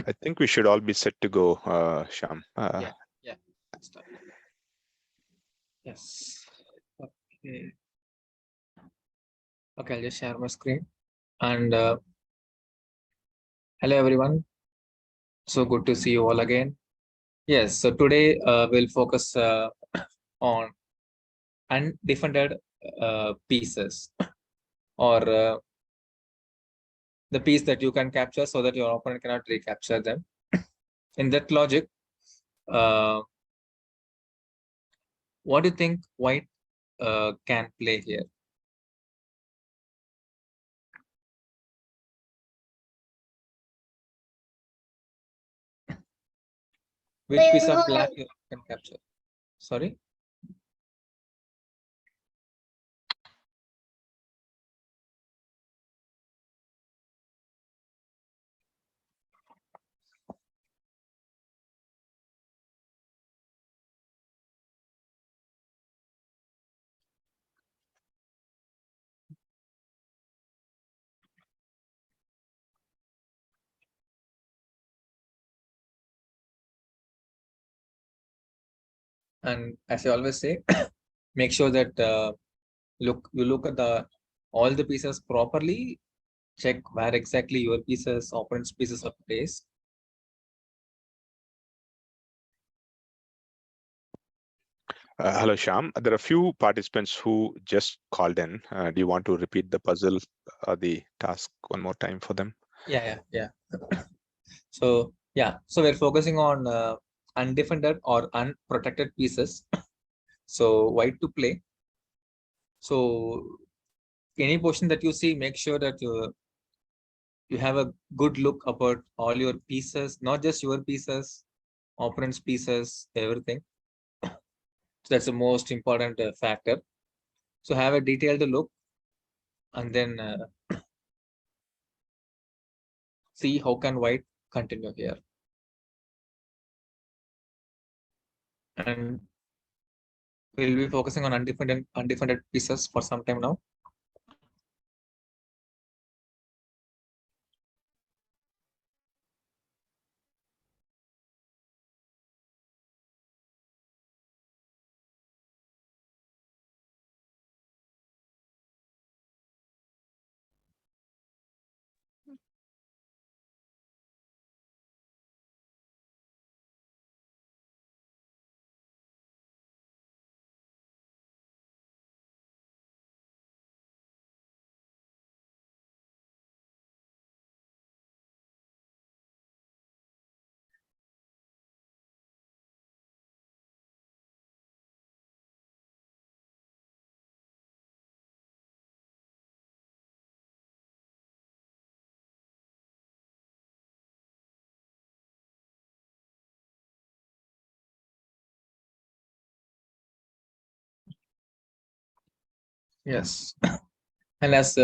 I think we should all be set to go, Shyam. Yeah. Start. Yes. Okay. Okay, I'll just share my screen. And hello, everyone. So good to see you all again. Yes. So today we'll focus on undefended pieces or the piece that you can capture so that your opponent cannot recapture them. In that logic, what do you think white can play here? Which piece of black you can capture? Sorry? And as I always say, make sure that you look at all the pieces properly. Check where exactly your pieces, opponent's pieces are placed. Hello, Shyam. There are a few participants who just called in. Do you want to repeat the puzzle or the task one more time for them? Yeah. So we're focusing on undefended or unprotected pieces. So white to play. So any portion that you see, make sure that you have a good look about all your pieces, not just your pieces, opponent's pieces, everything. So that's the most important factor. So have a detailed look and then see how can white continue here. And we'll be focusing on undefended pieces for some time now. Yes. And as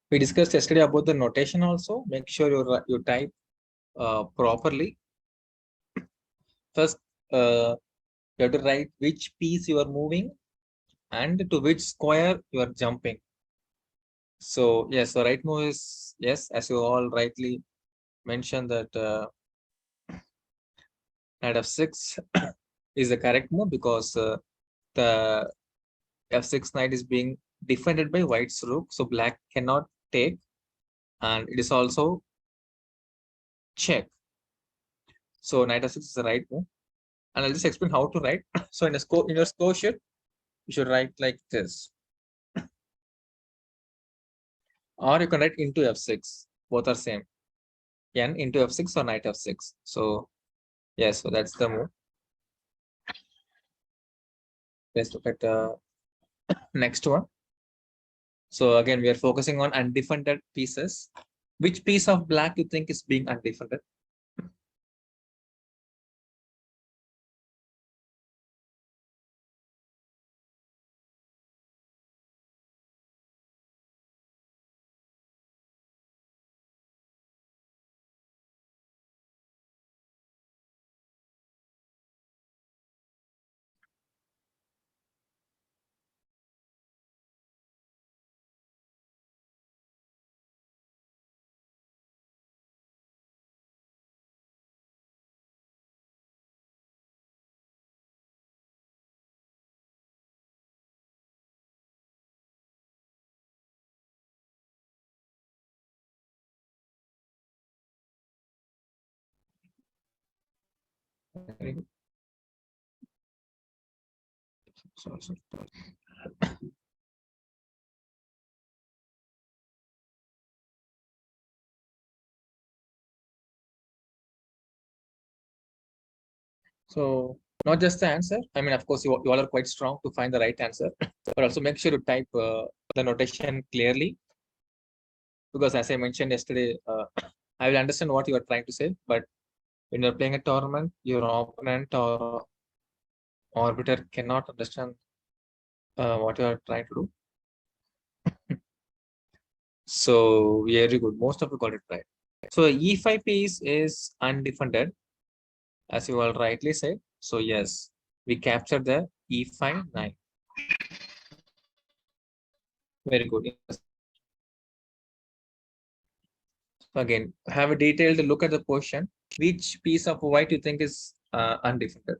we discussed yesterday about the notation also, make sure you type properly. First, you have to write which piece you are moving and to which square you are jumping. So yes, the right move is yes, as you all rightly mentioned that knight f6 is the correct move because the f6 knight is being defended by white's rook, so black cannot take, and it is also check. So knight f6 is the right move, and I'll just explain how to write. So in your score sheet, you should write like this, or you can write into f6. Both are same. N into f6 or knight f6. So yes, so that's the move. Let's look at the next one. So again, we are focusing on undefended pieces. Which piece of black you think is being undefended? Very good. So, so not just the answer. I mean, of course, you all are quite strong to find the right answer, but also make sure to type the notation clearly, because as I mentioned yesterday, I will understand what you are trying to say, but when you're playing a tournament, your opponent or arbiter cannot understand what you are trying to do. So very good. Most of you got it right. So E5 piece is undefended, as you all rightly said. So yes, we captured the E5 knight. Very good. So again, have a detailed look at the question. Which piece of white you think is undefended?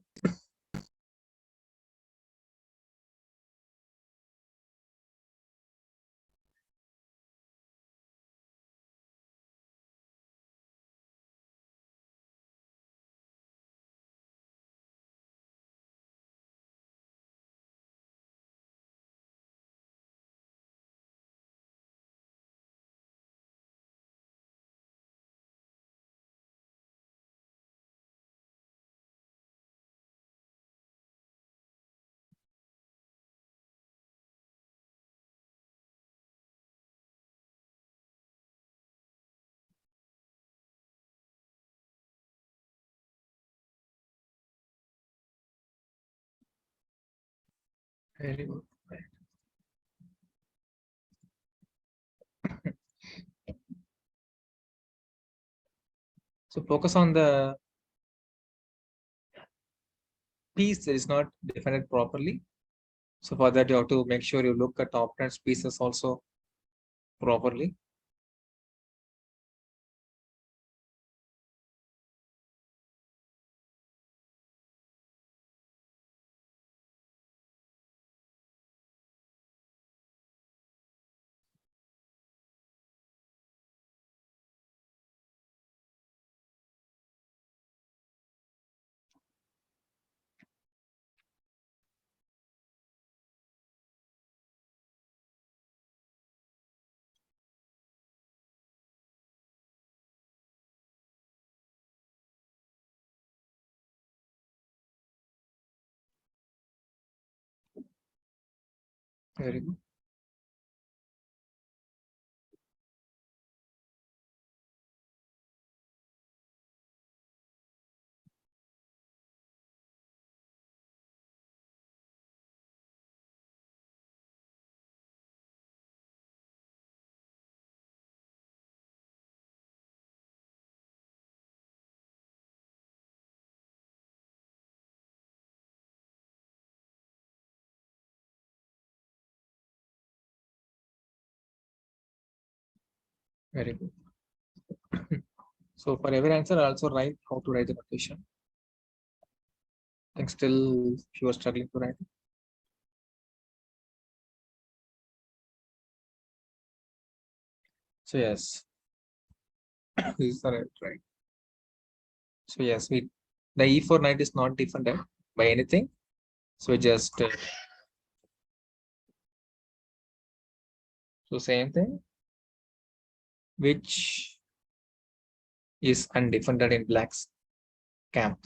Very good. So focus on the piece that is not defended properly. So for that, you have to make sure you look at opponent's pieces also properly. Very good. Very good. So for every answer, I also write how to write the notation. I think still you are struggling to write. So yes, this is the right. So yes, we the E4 knight is not defended by anything. So we just so same thing, which is undefended in black's camp.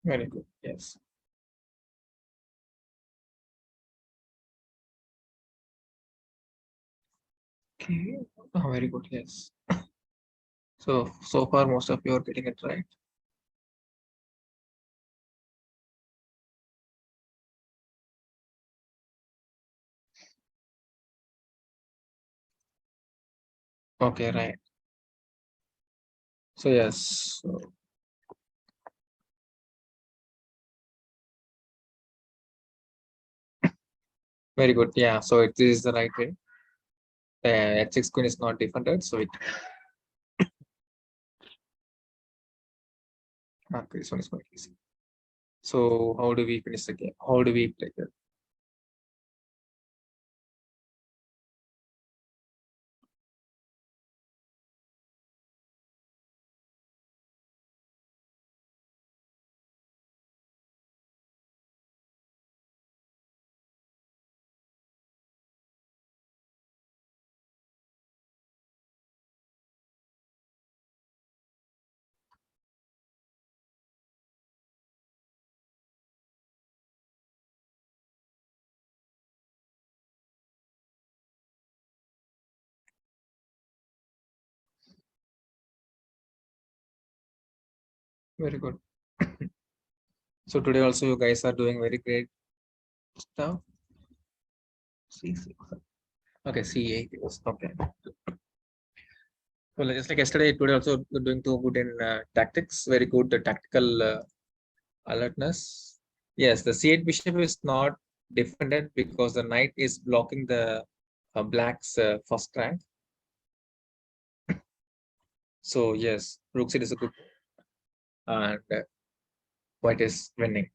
Very good. Yes. Okay. Oh, very good. Yes. So far most of you are getting it right. Okay, right. So yes. So Very good. Yeah. So it is the right way. H6 queen is not defended, so it. Okay, this one is quite easy. So how do we finish the game? How do we play it? Very good. So today also you guys are doing very great stuff. C6. Okay, C8 was okay. Well, just like yesterday, today also you're doing too good in tactics. Very good tactical alertness. Yes, the C8 bishop is not defended because the knight is blocking the black's first rank. So yes, rook c is a good, and white is winning.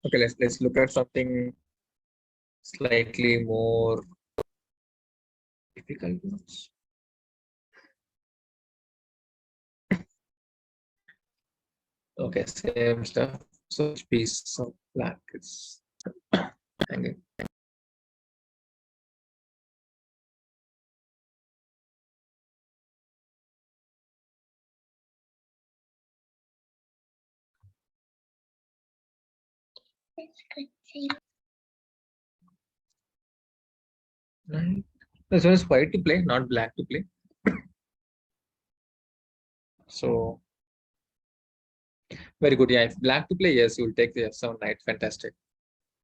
Okay, let's look at something slightly more difficult ones. Okay, same stuff. So each piece of black is hanging. Right. This one is white to play, not black to play. So very good. Yeah, if black to play, yes, you will take the F7 knight. Fantastic.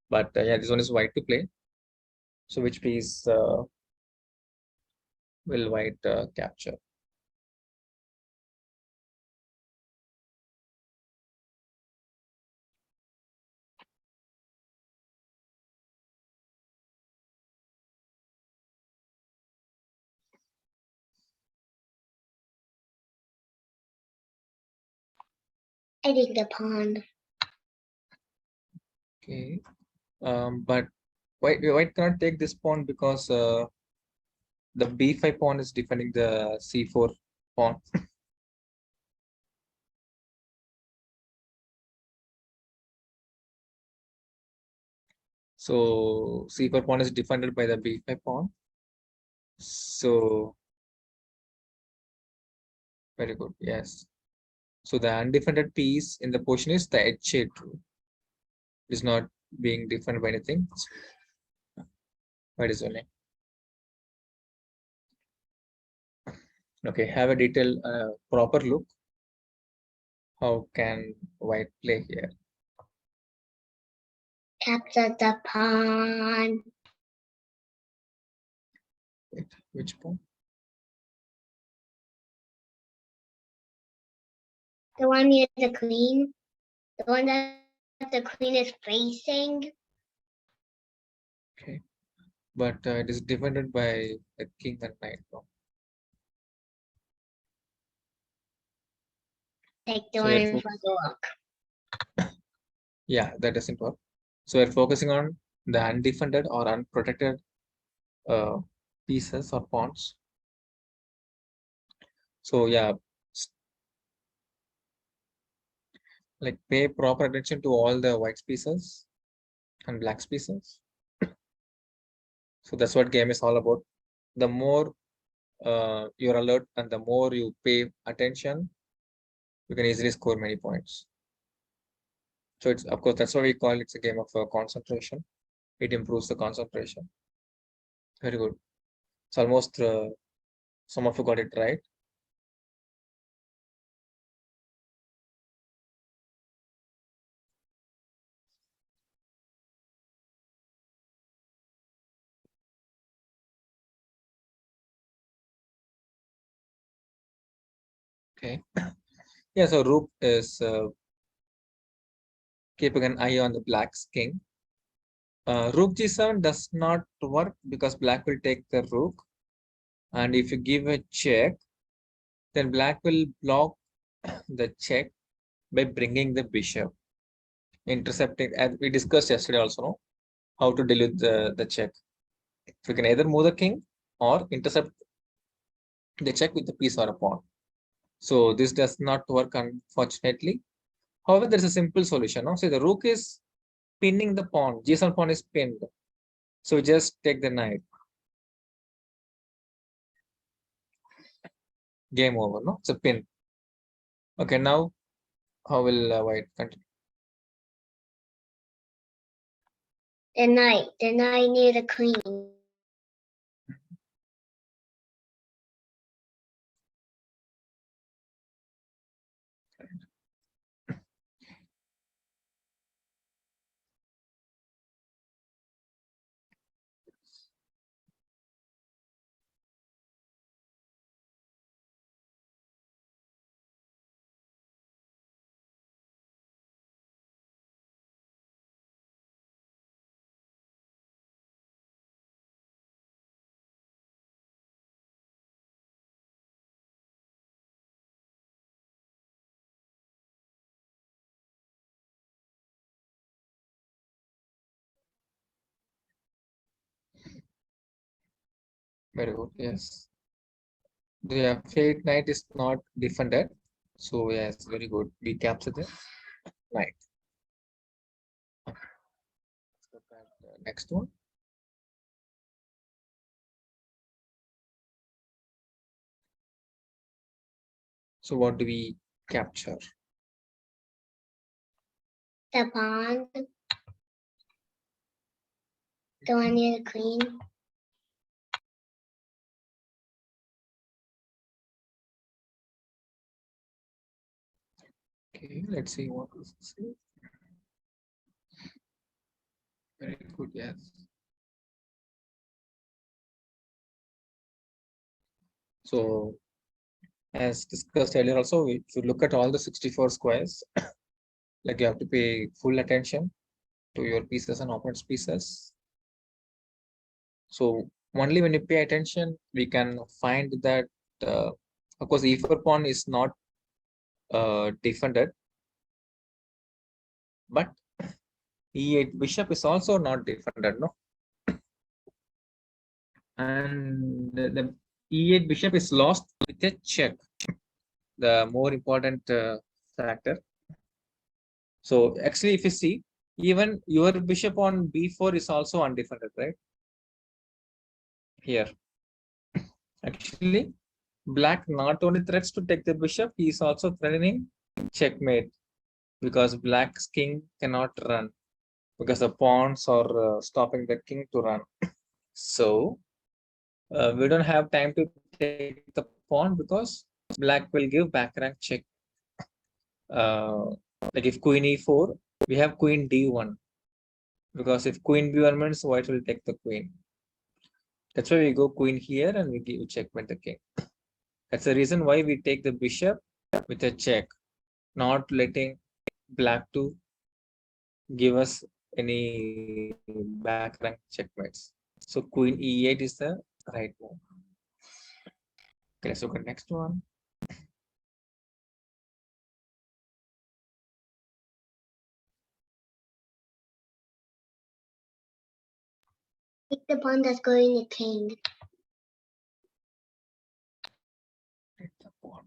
But yeah, this one is white to play. So which piece will white capture? I take the pawn. Okay. But white cannot take this pawn because the b5 pawn is defending the c4 pawn. So c4 pawn is defended by the b5 pawn. So very good. Yes. So the undefended piece in the position is the h8. It is not being defended by anything. What is only. Okay, have a detailed proper look. How can white play here? Capture the pawn. Wait, which pawn? The one near the queen. The one that the queen is facing. Okay, but it is defended by the king and knight. No? Take the So one in therefore, front of the look. yeah, that doesn't work. So we're focusing on the undefended or unprotected pieces or pawns. So yeah, like pay proper attention to all the white pieces and black pieces. So that's what game is all about. The more you're alert and the more you pay attention, you can easily score many points. So it's, of course, that's why we call it's a game of concentration. It improves the concentration. Very good. It's almost some of you got it right. Okay. Yeah, so rook is keeping an eye on the black's king. Rook g7 does not work because black will take the rook. And if you give a check, then black will block the check by bringing the bishop, intercepting, as we discussed yesterday also, no? How to deal with the check. So you can either move the king or intercept the check with the piece or a pawn. So this does not work, unfortunately. However, there's a simple solution. No? So the rook is pinning the pawn. G7 pawn is pinned. So just take the knight. Game over. No, it's a pin. Okay, now how will white continue? The knight near the queen. Very good. Yes. The fate knight is not defended. So yes, very good. We capture the knight. Let's look at the next one. So what do we capture? The pawn. The one near the queen. Okay, let's see what is this. Very good. Yes. So as discussed earlier, also, if you look at all the 64 squares, like you have to pay full attention to your pieces and opponent's pieces. So only when you pay attention, we can find that, of course, e4 pawn is not defended, but e8 bishop is also not defended, no? And the e8 bishop is lost with a check, the more important factor. So actually, if you see, even your bishop on b4 is also undefended, right? Here. Actually, black not only threats to take the bishop, he is also threatening checkmate because black's king cannot run because the pawns are stopping the king to run. So we don't have time to take the pawn because black will give back rank check. Like if queen e4, we have queen d1 because if queen b1 means white will take the queen. That's why we go queen here and we give checkmate the king. That's the reason why we take the bishop with a check, not letting black to give us any back rank checkmates. So queen e8 is the right move. Okay, let's look at next one. Take the pawn that's going to king. Take the pawn.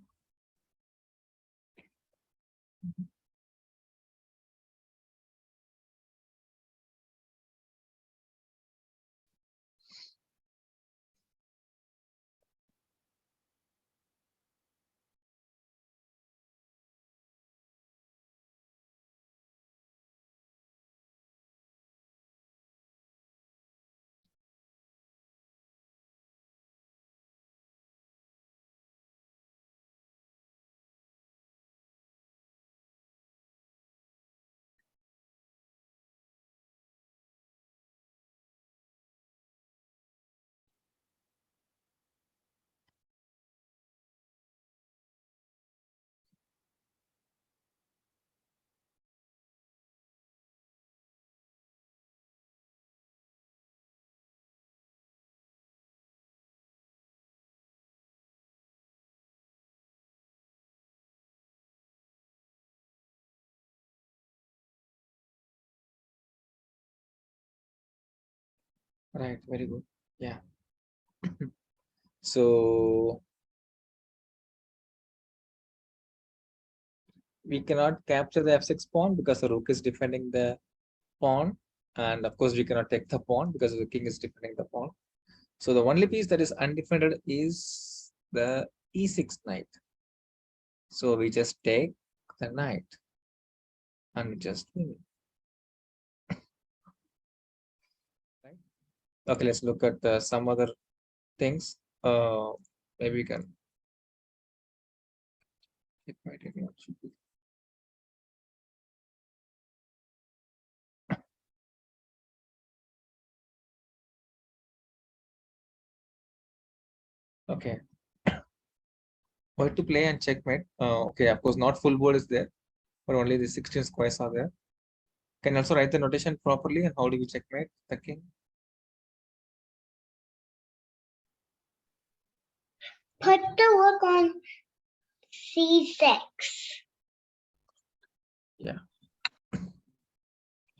Right, very good. Yeah. So we cannot capture the f6 pawn because the rook is defending the pawn, and of course we cannot take the pawn because the king is defending the pawn. So the only piece that is undefended is the e6 knight. So we just take the knight and we just win. Right? Okay, let's look at some other things. Maybe we can. It might not should be. Okay. White to play and checkmate. Okay, of course, not full board is there, but only the 16 squares are there. Can also write the notation properly, and how do we checkmate the king? Put the rook on c6. Yeah.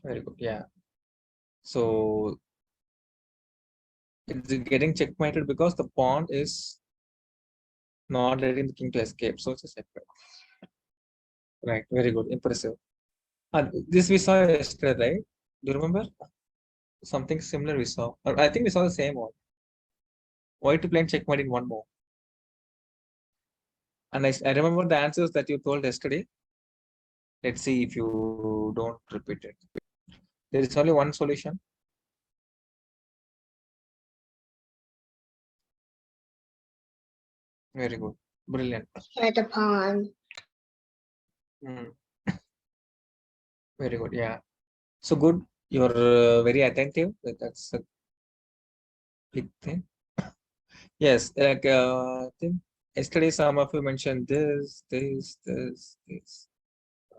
Very good. Yeah. So it's getting checkmated because the pawn is not letting the king to escape. So it's a checkmate. Right. Very good. Impressive. This we saw yesterday, right? Do you remember? Something similar we saw. Or I think we saw the same one. White to play and checkmate in one more. And I remember the answers that you told yesterday. Let's see if you don't repeat it. There is only one solution. Very good. Brilliant. For the pawn. Mm. Very good. Yeah. So good. You're very attentive. That's a big thing. Yes. Like I think yesterday some of you mentioned this.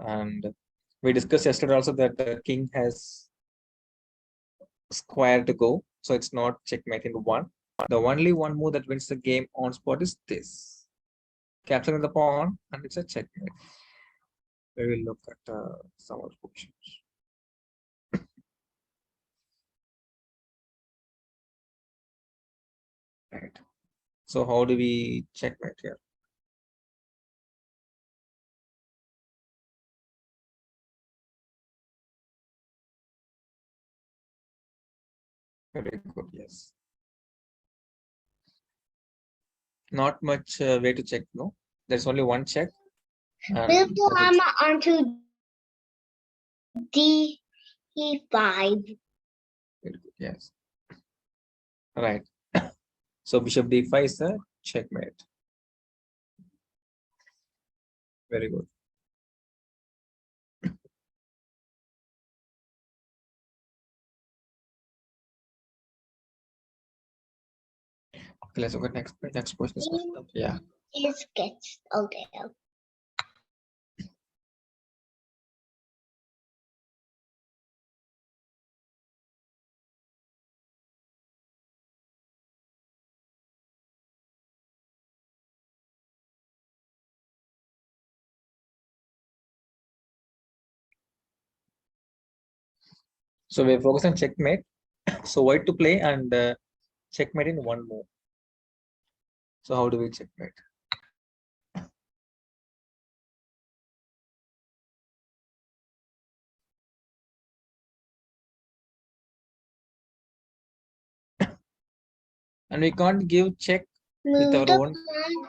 And we discussed yesterday also that the king has square to go. So it's not checkmate in one. The only one move that wins the game on spot is this. Capturing the pawn, and it's a checkmate. We will look at some other options. Right. So how do we checkmate here? Very good. Yes. Not much way to check. No, there's only one check. Move the llama onto d5. Yes. Right. So bishop d5 is a checkmate. Very good. Okay, let's look at next question. Yeah. Is gets okay. So we focus on checkmate. So white to play and checkmate in one move. So how do we checkmate? And we can't give check with Move our the own. pawn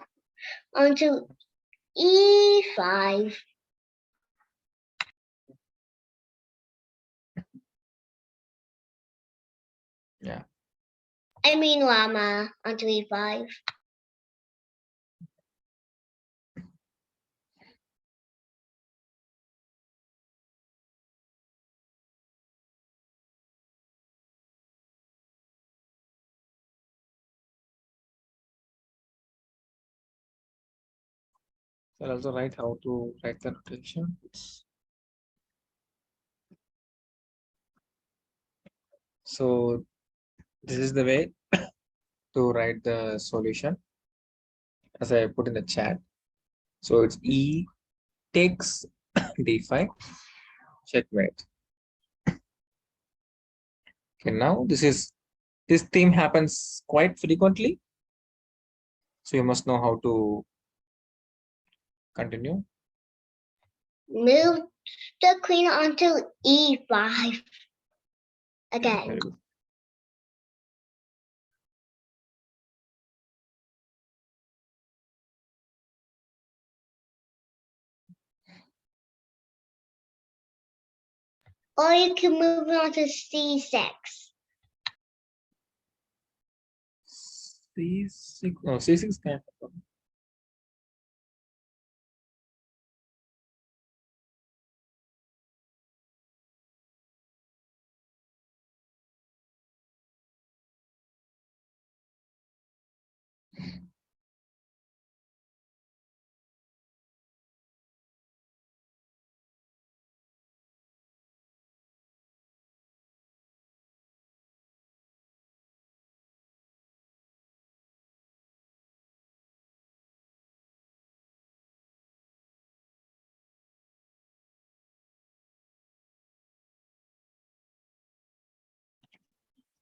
onto e5. Yeah. I mean llama onto e5. I'll also write how to write the notation. So this is the way to write the solution as I put in the chat. So it's E takes d5 checkmate. Okay, now this is This theme happens quite frequently, so you must know how to continue. Move the queen onto e5 again. Very good. Or you can move it onto c6. C6. No, C6 can't happen.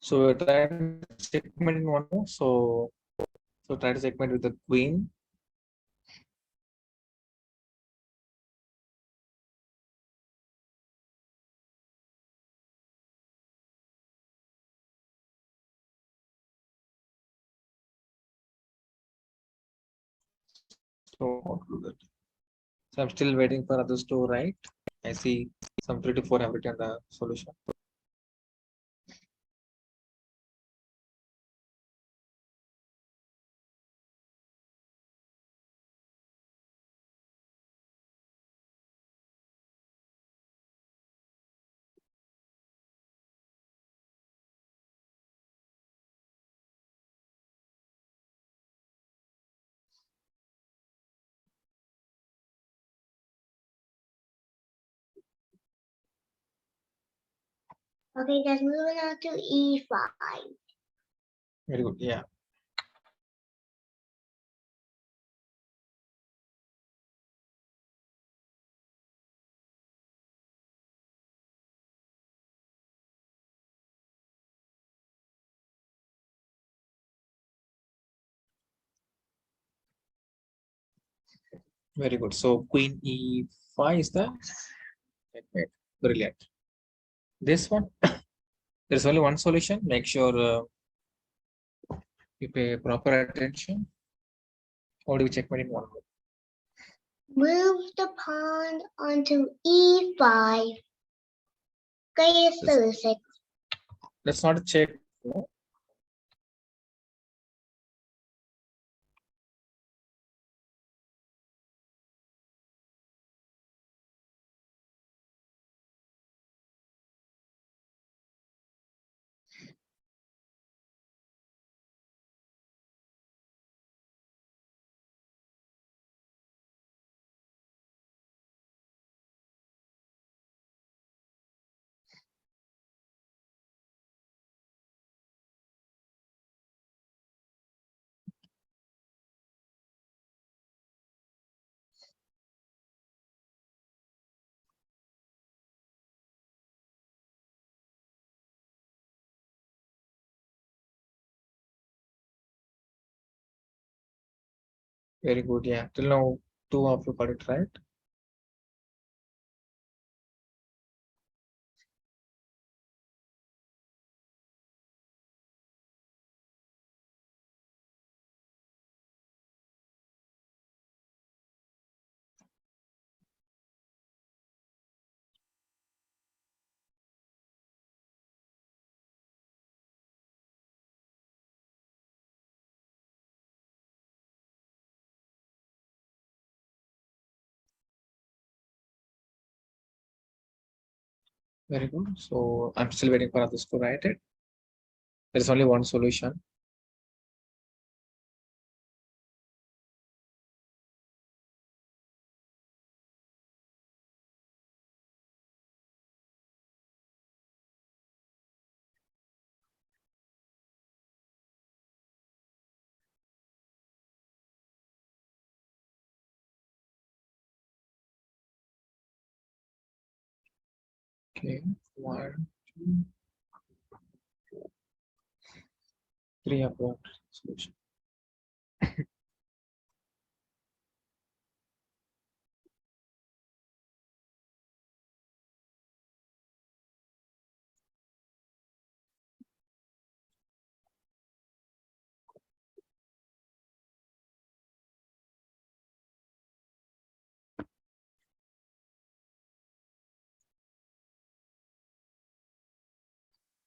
So we're trying to segment in one more. So try to segment with the queen. So how to do that? So I'm still waiting for others to write. I see some 3 to 4 have written the solution. Okay, just moving on to e5. Very good. Yeah. Very good. So queen e5 is the checkmate. Brilliant. This one, there's only one solution. Make sure you pay proper attention. How do we checkmate in one go? Move the pawn onto e5. Go to c6. That's not a check. No? Very good. Yeah. Till now, 2 of you got it right. Very good. So I'm still waiting for others to write it. There's only one solution. Okay. 1, 2. Pre-upload solution.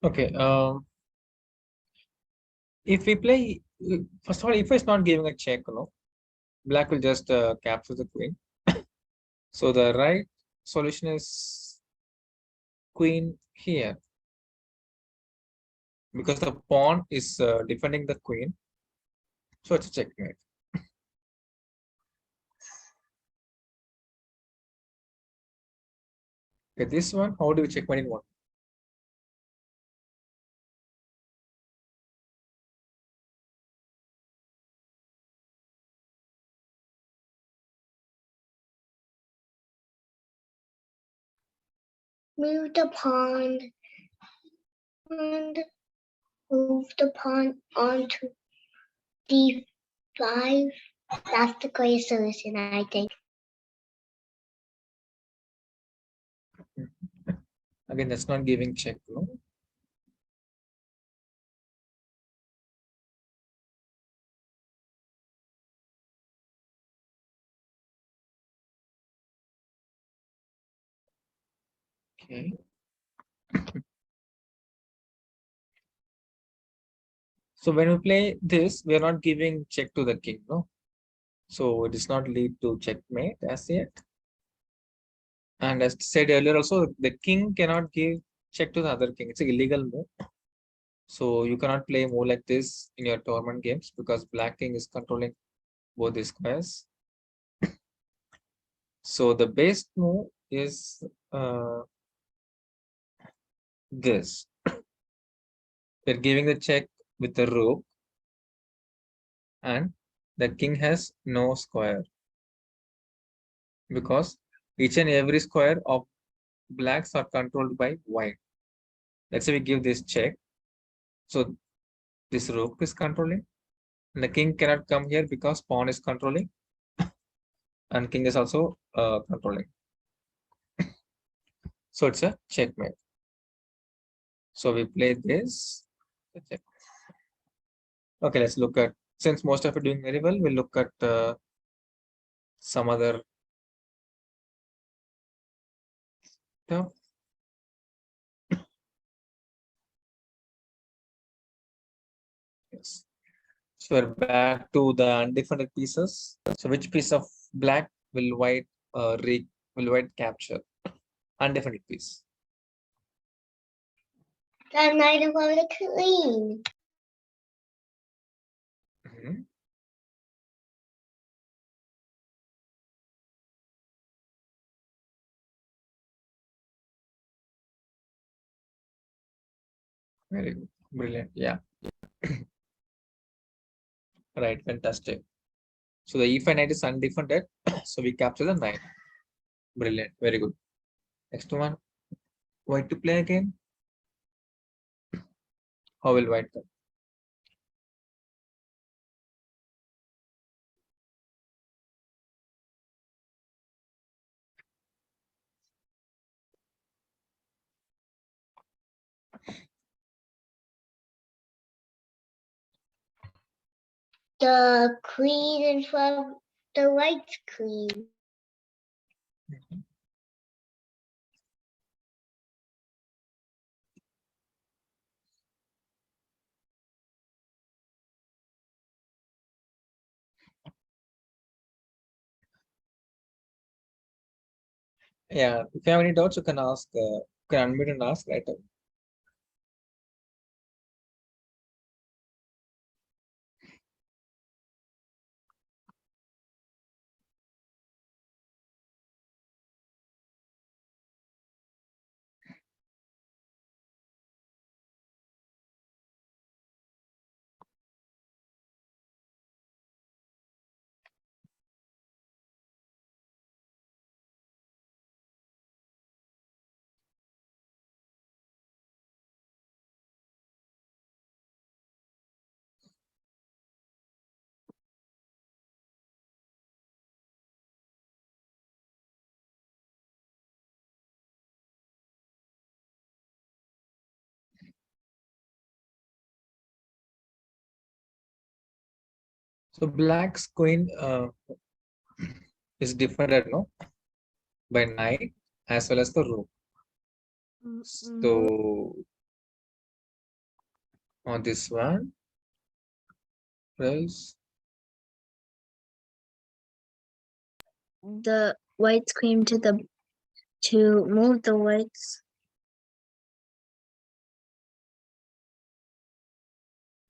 Okay. If we play, first of all, if it's not giving a check, black will just capture the queen. So the right solution is queen here, because the pawn is defending the queen. So it's a checkmate. Okay, this one, how do we checkmate in one? Move the pawn and move the pawn onto d5. That's the correct solution, I think. Again, that's not giving check. Okay. So when we play this, we are not giving check to the king, no? So it does not lead to checkmate as yet. And as said earlier, also the king cannot give check to the other king. It's an illegal move. So you cannot play a move like this in your tournament games, because black king is controlling both the squares. So the best move is this. They're giving the check with the rook, and the king has no square, because each and every square of blacks are controlled by white. Let's say we give this check. So this rook is controlling, and the king cannot come here because pawn is controlling, and king is also controlling. So it's a checkmate. So we play this. Okay, let's look at, since most of it doing very well, we'll look at some other stuff. Yes. So we're back to the undefended pieces. So which piece of black will white capture? Undefended piece. The knight of the queen. Mhm. Very good. Brilliant. Yeah. Right. Fantastic. So the e5 knight is undefended. So we capture the knight. Brilliant. Very good. Next one. White to play again. How will white come? The queen in front of the white queen. Yeah. If you have any doubts, you can ask. You can unmute and ask right away. So black's queen is defended, no, by knight as well as the rook. So on this one, press The white's queen to move the whites.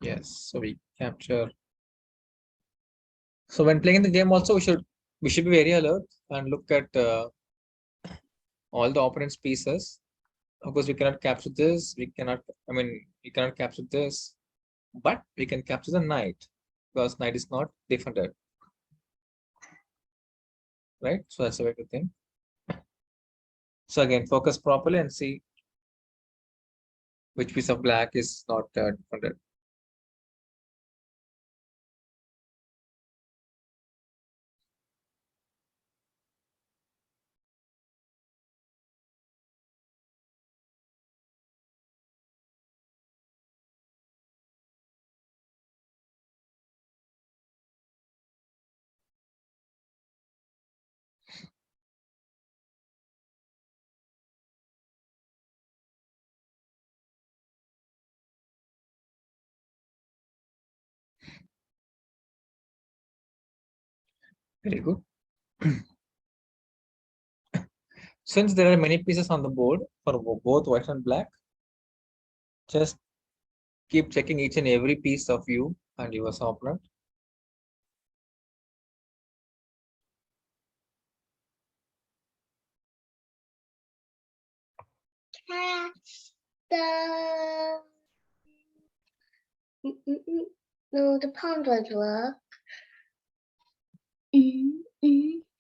yes. So we capture. So when playing the game, also we should be very alert and look at all the opponent's pieces. Of course, we cannot capture this. We cannot. I mean, we cannot capture this, but we can capture the knight because knight is not defended, right? So that's a way to think. So again, focus properly and see which piece of black is not defended. Very good. Since there are many pieces on the board for both white and black, just keep checking each and every piece of you and your opponent. Catch the. No, the pond was work.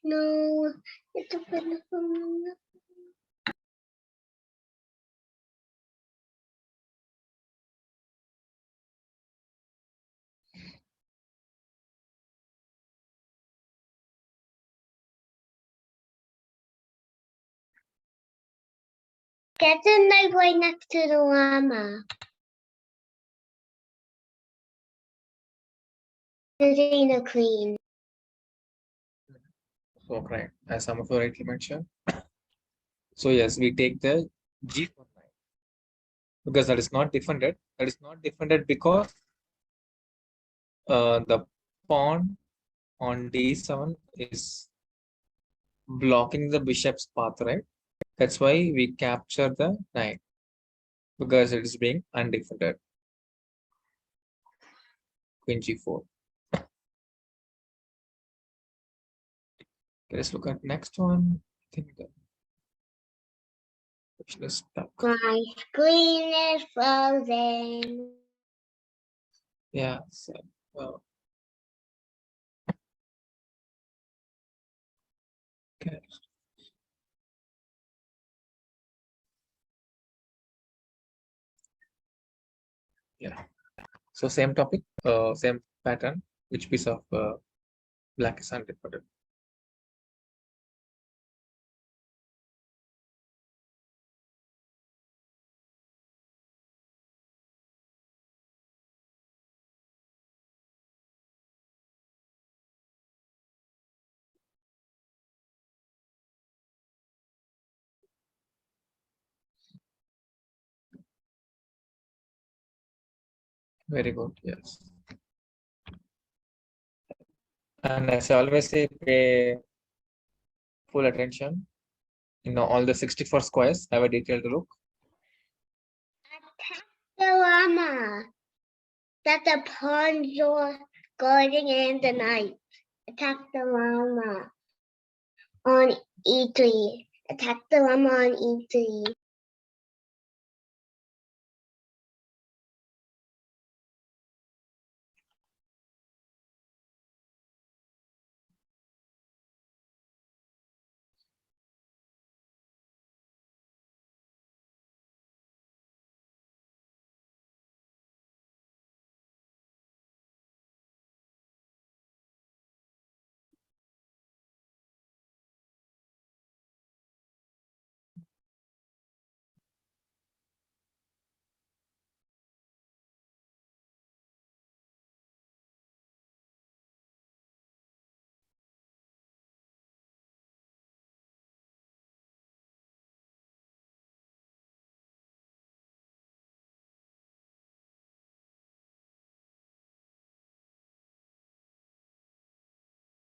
No, it's a Get the knife right next to the llama. Sitting a queen. So right, as some of you rightly mentioned. So yes, we take the G4 knight because that is not defended. That is not defended because the pawn on D7 is blocking the bishop's path, right? That's why we capture the knight because it is being undefended. Queen G4. Okay, let's look at next one. I think the question is stuck. My screen is frozen. Yeah, so okay. Yeah. So same topic, same pattern. Which piece of black is undefended? Very good. Yes. And as I always say, pay full attention. You know, all the 64 squares have a detailed look. Attack the llama. That's a pawn you're guarding in the night. Attack the llama on E3. Attack the llama on E3.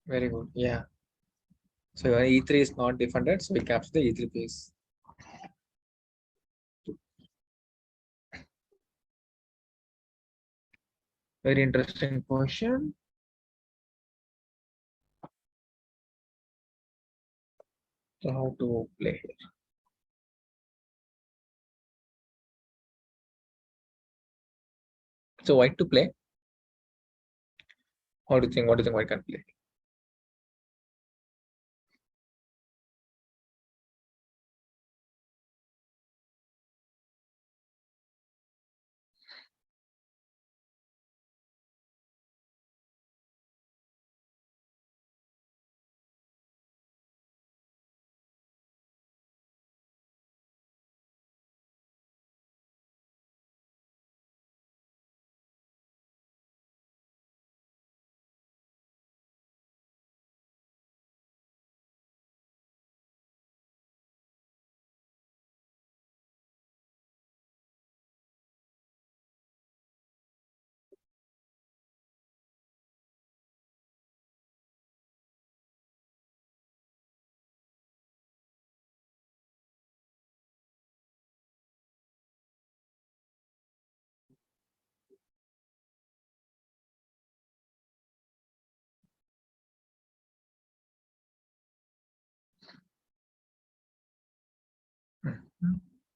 Very good. Yeah. So your E3 is not defended, so we capture the E3 piece. Very interesting question. So how to play here? So white to play. How do you think? What do you think white can play?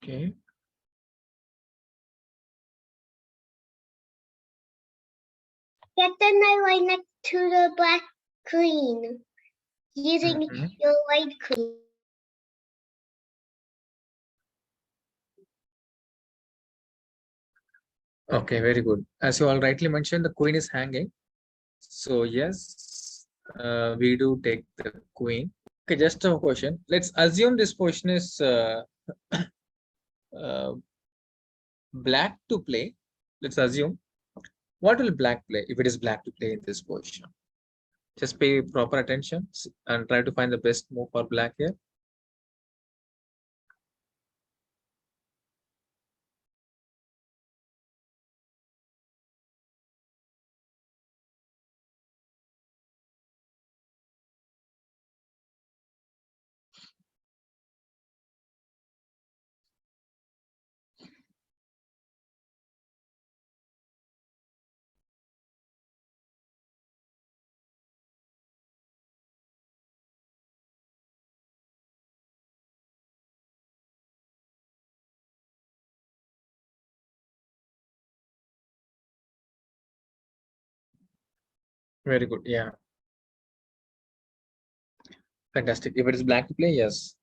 Okay. Get the knight right next to the black queen using your white queen. Okay, very good. As you all rightly mentioned, the queen is hanging. So yes, we do take the queen. Okay, just a question. Let's assume this position is uh, black to play. Let's assume. What will black play if it is black to play in this position? Just pay proper attention and try to find the best move for black here. Very good. Yeah. Fantastic. If it is black to play, yes.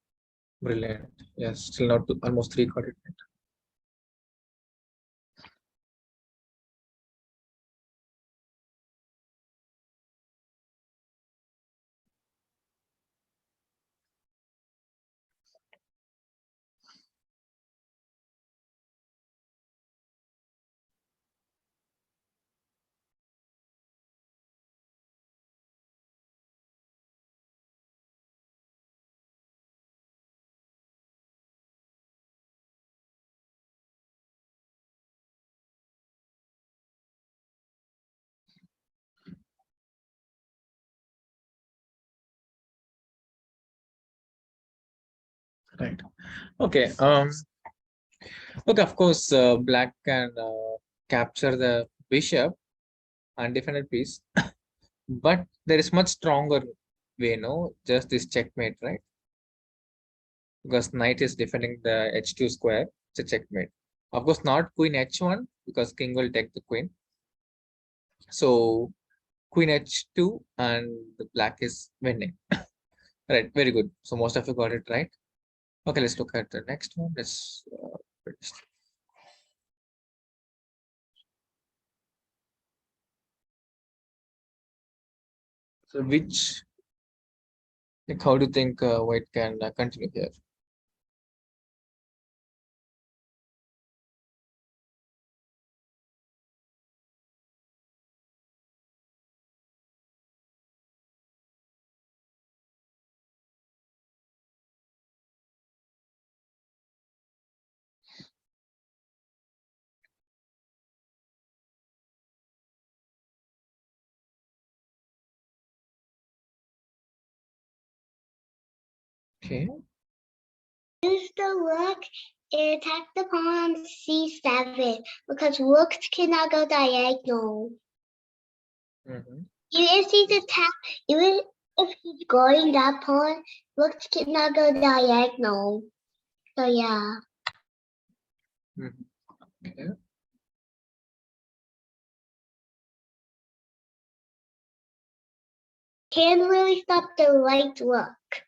Brilliant. Yes. Still not almost 3/4. Right. Okay. Okay. Of course, black can capture the bishop and defended piece, but there is much stronger way. No, just this checkmate, right? Because knight is defending the h2 square. It's a checkmate. Of course, not queen h1 because king will take the queen. So queen h2 and the black is winning. Right. Very good. So most of you got it right. Okay, let's look at the next one. Let's finish. So which, like, how do you think white can continue here? Okay. Use the rook and attack the pawn on c7 because rooks cannot go diagonal. Mhm. Even if he's attack, even if he's guarding that pawn, rooks cannot go diagonal. So yeah. Mhm. Okay. Can't really stop the right rook.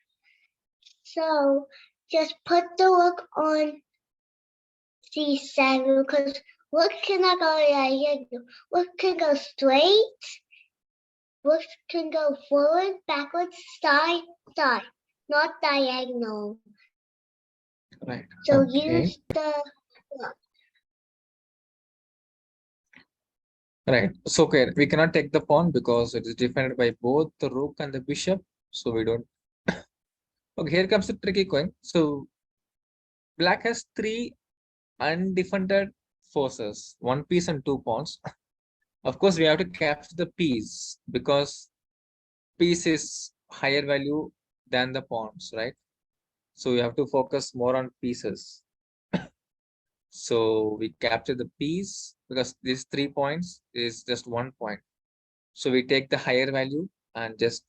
So just put the rook on c7 because rook cannot go diagonal. Rook can go straight. Rook can go forward, backwards, side, side, not diagonal. Right. So Okay. use the rook. Right. So okay, we cannot take the pawn because it is defended by both the rook and the bishop. So we don't. Okay, here comes the tricky coin. So black has 3 undefended forces, 1 piece and 2 pawns. Of course, we have to capture the piece because piece is higher value than the pawns, right? So we have to focus more on pieces. So we capture the piece because these 3 points is just 1 point. So we take the higher value and just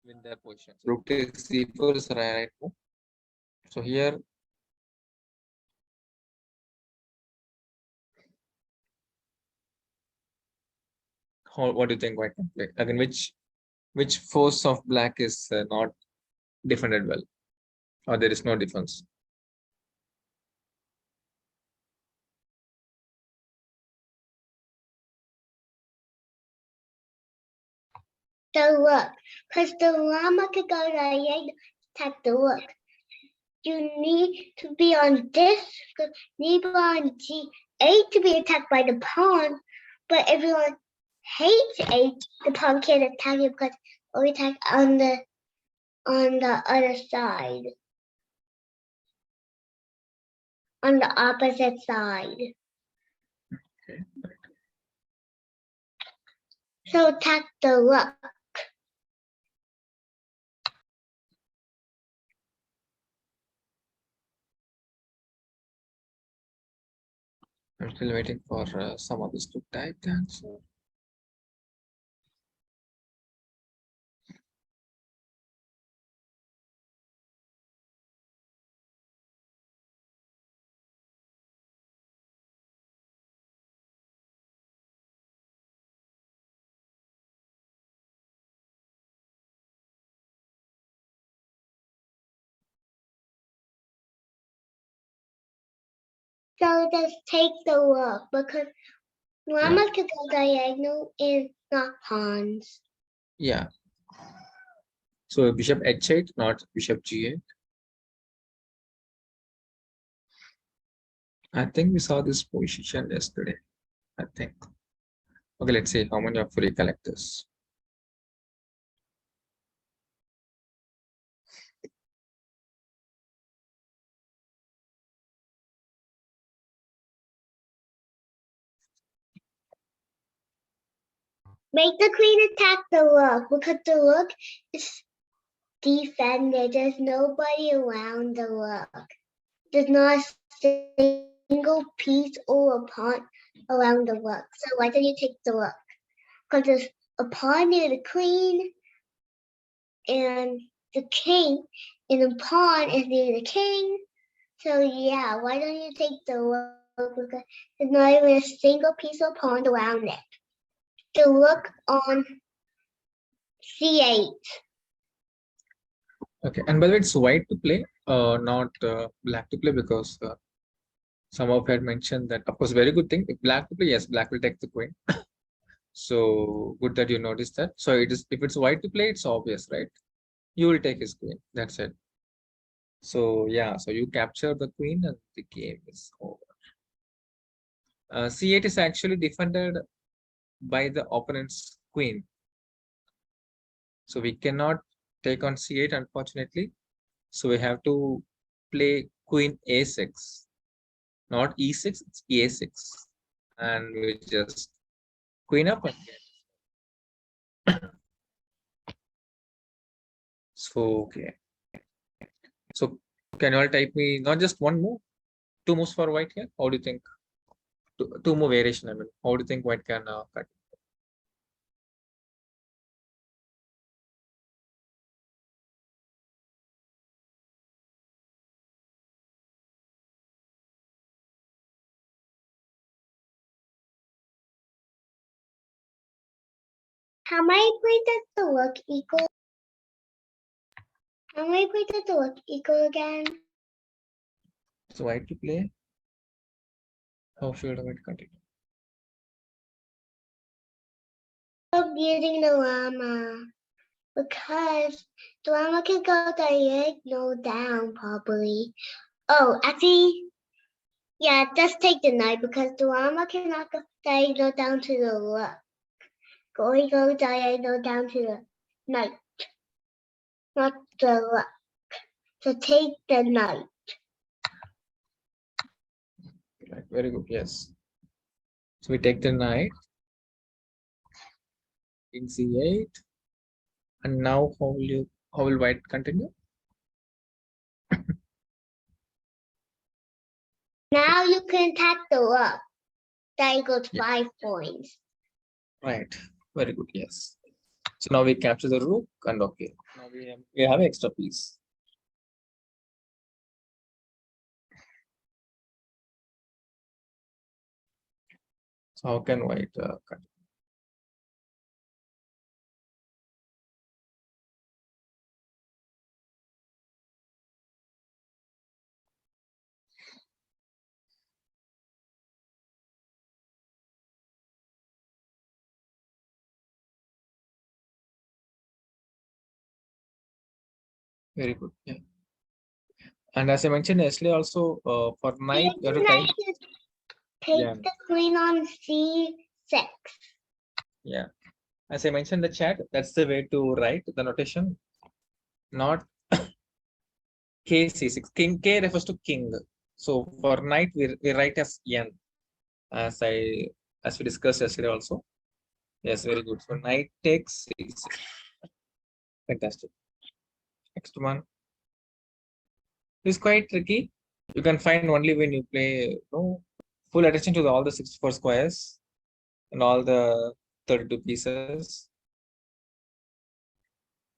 win their position. Rook takes c4 is right move. So here what do you think white can play? Again, which force of black is not defended well, or there is no defense? The rook. Because the llama could go diagonal, attack the rook. You need to be on this, need to be on g8 to be attacked by the pawn. But if you hates 8, the pawn can't attack you because we attack on the other side. On the opposite side. Okay. So attack the rook. I'm still waiting for some others to type the answer. So just take the rook because llamas can go diagonal and not pawns. Yeah. So bishop h8, not bishop g8. I think we saw this position yesterday. I think. Okay, let's see how many of you recollect this. Make the queen attack the rook because the rook is defended. There's nobody around the rook. There's not a single piece or a pawn around the rook. So why don't you take the rook? Because there's a pawn near the queen and the king, and the pawn is near the king. So yeah, why don't you take the rook? Because there's not even a single piece of pawn around it. The rook on c8. Okay, and by the way, it's white to play, not black to play because some of you had mentioned that. Of course, very good thing. If black to play, yes, black will take the queen. So good that you noticed that. So it is, if it's white to play, it's obvious, right? You will take his queen. That's it. So yeah, so you capture the queen and the game is over. C8 is actually defended by the opponent's queen. So we cannot take on C8, unfortunately. So we have to play queen A6, not E6, it's A6. And we just queen up and get. So okay. So can you all type me not just one move, two moves for white here? How do you think? Two move variation. I mean, how do you think white can cut? How many plays does the look equal? How many plays does the look equal again? So white to play. How should white continue? Of using the llama because the llama can go diagonal down probably. Oh, actually, yeah, just take the knight because the llama cannot go diagonal down to the left. Only go diagonal down to the knight, not the left. So take the knight. Right, very good. Yes. So we take the knight. King c8. And now how will white continue? Now you can attack the left. That equals Yeah. 5 points. Right. Very good. Yes. So now we capture the rook and okay. Now we have extra piece. So how can white cut? Very good. Yeah. And as I mentioned yesterday, also for knight, you have to type. Take Yeah. the queen on c6. Yeah. As I mentioned in the chat, that's the way to write the notation. Not k c6. King k refers to king. So for knight, we write as n. As we discussed yesterday also. Yes, very good. So knight takes c6. Fantastic. Next one. It's quite tricky. You can find only when you play full attention to all the 64 squares and all the 32 pieces.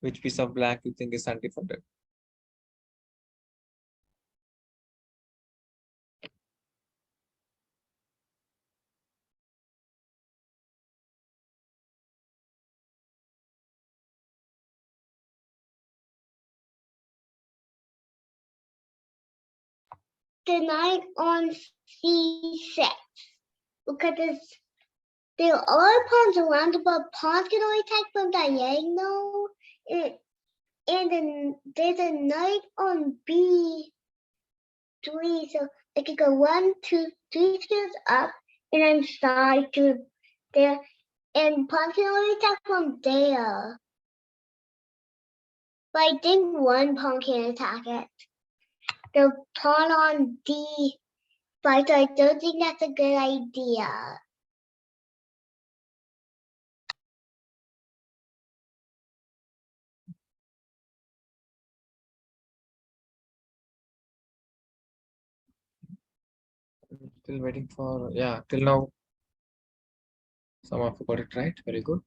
Which piece of black you think is undefended? The knight on c6 because there are pawns around, but pawns can only attack from diagonal. And then there's a knight on b3, so it can go 1, 2, 3 squares up and then side to there. And pawns can only attack from there. But I think one pawn can attack it. The pawn on d5, so I don't think that's a good idea. Still waiting for, yeah, till now. Some of you got it right. Very good.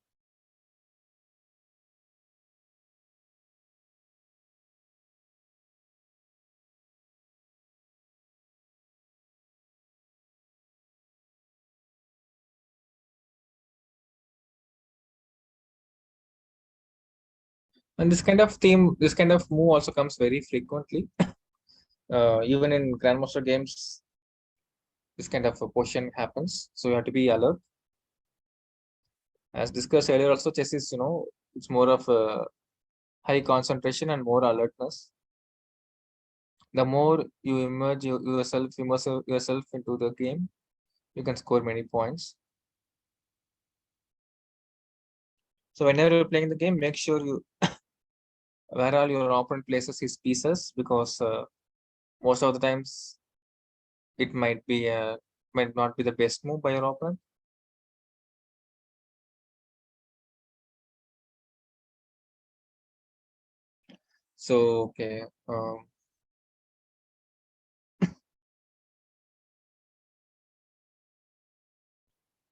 And this kind of theme, this kind of move also comes very frequently. Even in Grandmaster games, this kind of a position happens. So you have to be alert. As discussed earlier, also chess is, it's more of a high concentration and more alertness. The more you immerse yourself into the game, you can score many points. So whenever you're playing the game, make sure you where all your opponent places his pieces, because most of the times it might not be the best move by your opponent. So okay.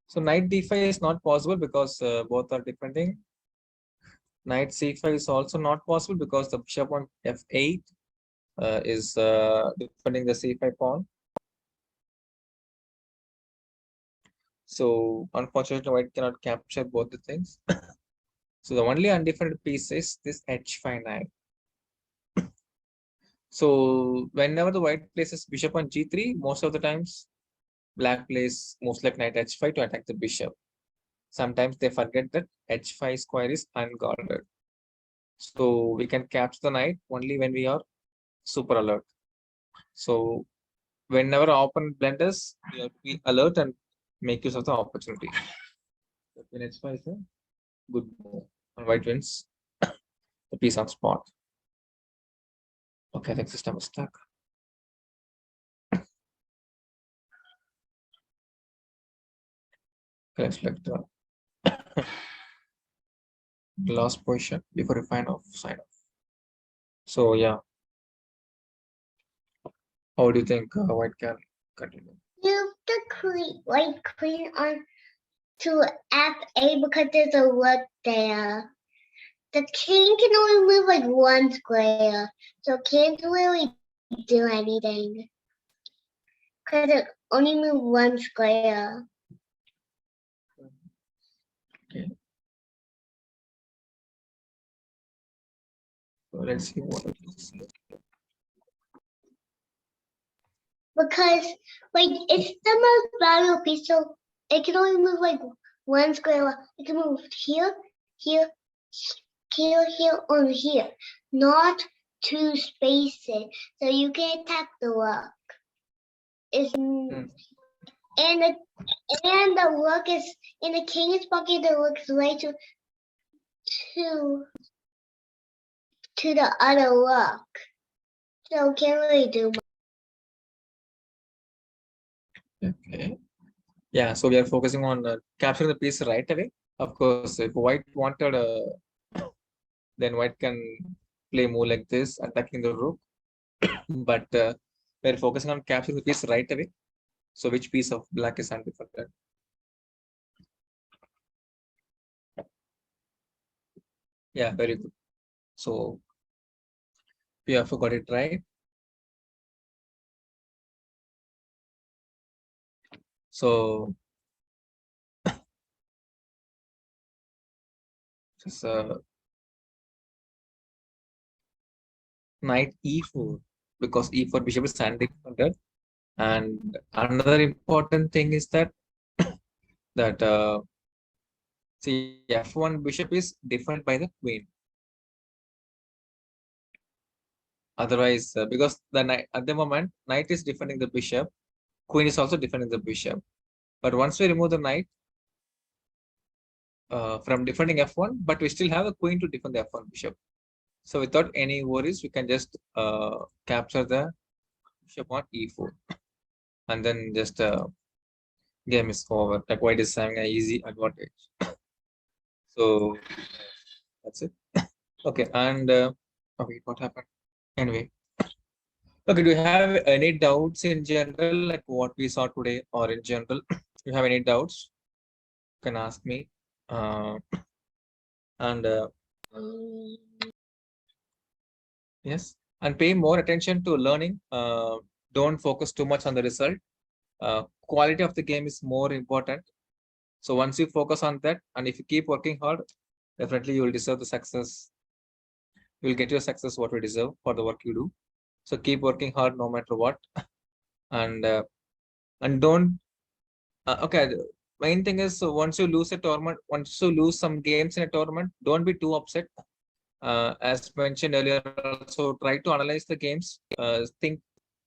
So knight d5 is not possible because both are defending. Knight c5 is also not possible because the bishop on f8 is defending the c5 pawn. So unfortunately, white cannot capture both the things. So the only undefended piece is this h5 knight. So whenever the white places bishop on g3, most of the times black plays most like knight h5 to attack the bishop. Sometimes they forget that h5 square is unguarded. So we can capture the knight only when we are super alert. So whenever our opponent blunders, we have to be alert and make use of the opportunity. So when h5 is a good move, and white wins the piece on spot. Okay, I think system is stuck. Okay, let's select the last position before we find off sign off. So yeah, how do you think white can continue? Move the queen, white queen on to f8 because there's a rook there. The king can only move like one square, so can't really do anything. Because it only move one square. Okay. So let's see what it is. Because like it's the most valuable piece, so it can only move like one square. It can move here, here, here, or here, not two spaces. So you can attack the rook. Is and the rook is in the king is blocking the rook's way to the other rook. So can't really do much. Okay. Yeah, so we are focusing on capturing the piece right away. Of course, if white wanted, then white can play more like this, attacking the rook. But we're focusing on capturing the piece right away. So which piece of black is undefended? Yeah, very good. So we have got it right. So just knight e4 because e4 bishop is undefended. And another important thing is that see f1 bishop is defended by the queen. Otherwise, because the knight at the moment knight is defending the bishop, queen is also defending the bishop. But once we remove the knight from defending f1, but we still have a queen to defend the f1 bishop. So without any worries, we can just capture the bishop on e4, and then just game is over. Like white is having an easy advantage. So that's it. Okay, and okay, what happened? Anyway, okay. Do you have any doubts in general, like what we saw today, or in general? Do you have any doubts? You can ask me. And yes, and pay more attention to learning. Don't focus too much on the result. Quality of the game is more important. So once you focus on that, and if you keep working hard, definitely you will deserve the success. You will get your success what you deserve for the work you do. So keep working hard no matter what, and don't. Okay, the main thing is, so once you lose a tournament, once you lose some games in a tournament, don't be too upset. As mentioned earlier, also try to analyze the games, think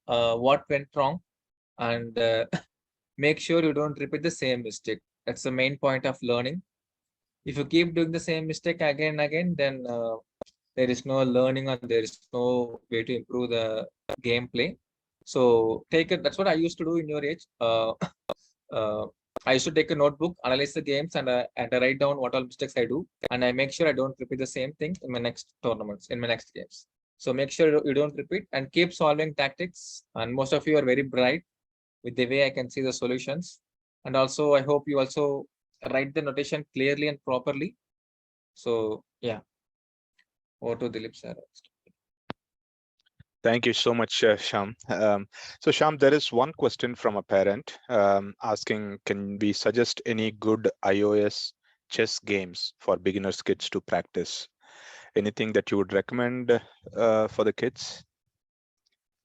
what went wrong, and make sure you don't repeat the same mistake. That's the main point of learning. If you keep doing the same mistake again and again, then there is no learning and there is no way to improve the gameplay. So take it. That's what I used to do in your age. I used to take a notebook, analyze the games, and I write down what all mistakes I do, and I make sure I don't repeat the same thing in my next tournaments, in my next games. So make sure you don't repeat and keep solving tactics. And most of you are very bright with the way I can see the solutions. And also, I hope you also write the notation clearly and properly. So yeah, over to Dilip sir. Thank you so much, Sham. So Sham, there is one question from a parent asking, can we suggest any good iOS chess games for beginners kids to practice? Anything that you would recommend for the kids?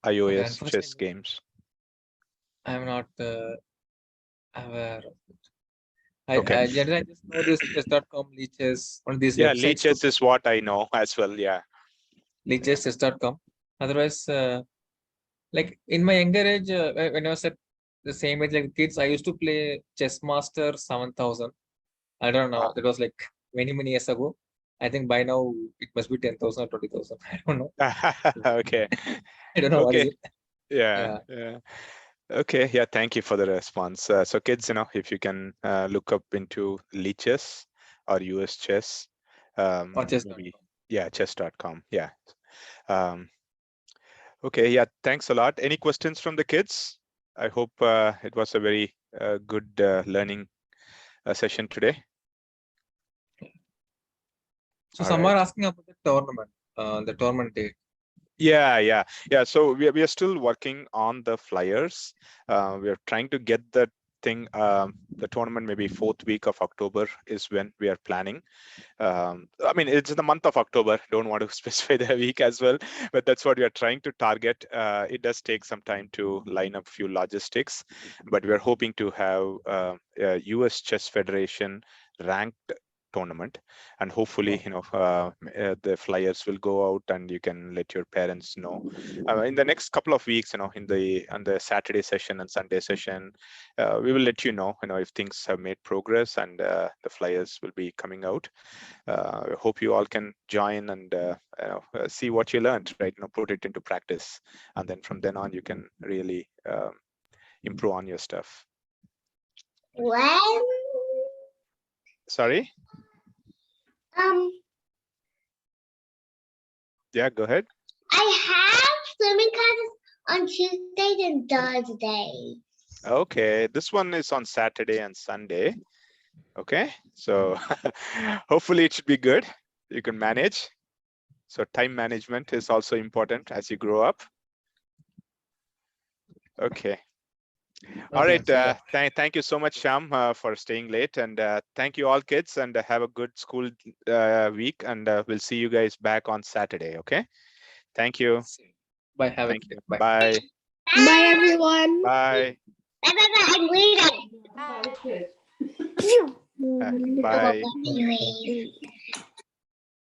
iOS chess Unfortunately, games. I'm not aware of it. Okay. I generally just know this chess.com, leeches, on these Yeah, websites. leeches is what I know as well. Yeah. Leeches chess.com. Otherwise, like in my younger age, when I was at the same age like kids, I used to play Chess Master 7000. I don't know. Wow. That was like many years ago. I think by now it must be 10,000 or 20,000. I don't know. Okay. I don't know what is Okay. it. Yeah. Yeah. Okay. Yeah. Thank you for the response. So kids, if you can look up into leeches or US chess, Or chess.com. maybe, yeah, chess.com. Yeah. Okay. Yeah. Thanks a lot. Any questions from the kids? I hope it was a very good learning session today. So All some right. are asking about the tournament date. Yeah. So we are still working on the flyers. We are trying to get the thing, the tournament, maybe 4th week of October is when we are planning. I mean, it's in the month of October. Don't want to specify the week as well, but that's what we are trying to target. It does take some time to line up a few logistics, but we are hoping to have a US Chess Federation ranked tournament, and hopefully the flyers will go out and you can let your parents know in the next couple of weeks, on the Saturday session and Sunday session. We will let you know if things have made progress, and the flyers will be coming out. I hope you all can join and see what you learned, right? Put it into practice, and then from then on you can really improve on your stuff. Well, Sorry. Yeah, go ahead. I have swimming classes on Tuesdays and Thursdays. Okay, this one is on Saturday and Sunday. Okay, so hopefully it should be good. You can manage. So time management is also important as you grow up. Okay. All right. Thank you so much, Sham, for staying late, and thank you all kids, and have a good school week, and we'll see you guys back on Saturday. Okay. Thank you. Bye. Have Thank a you. Bye. Bye. Bye, everyone. Bye. I'm leaving. Bye. Bye.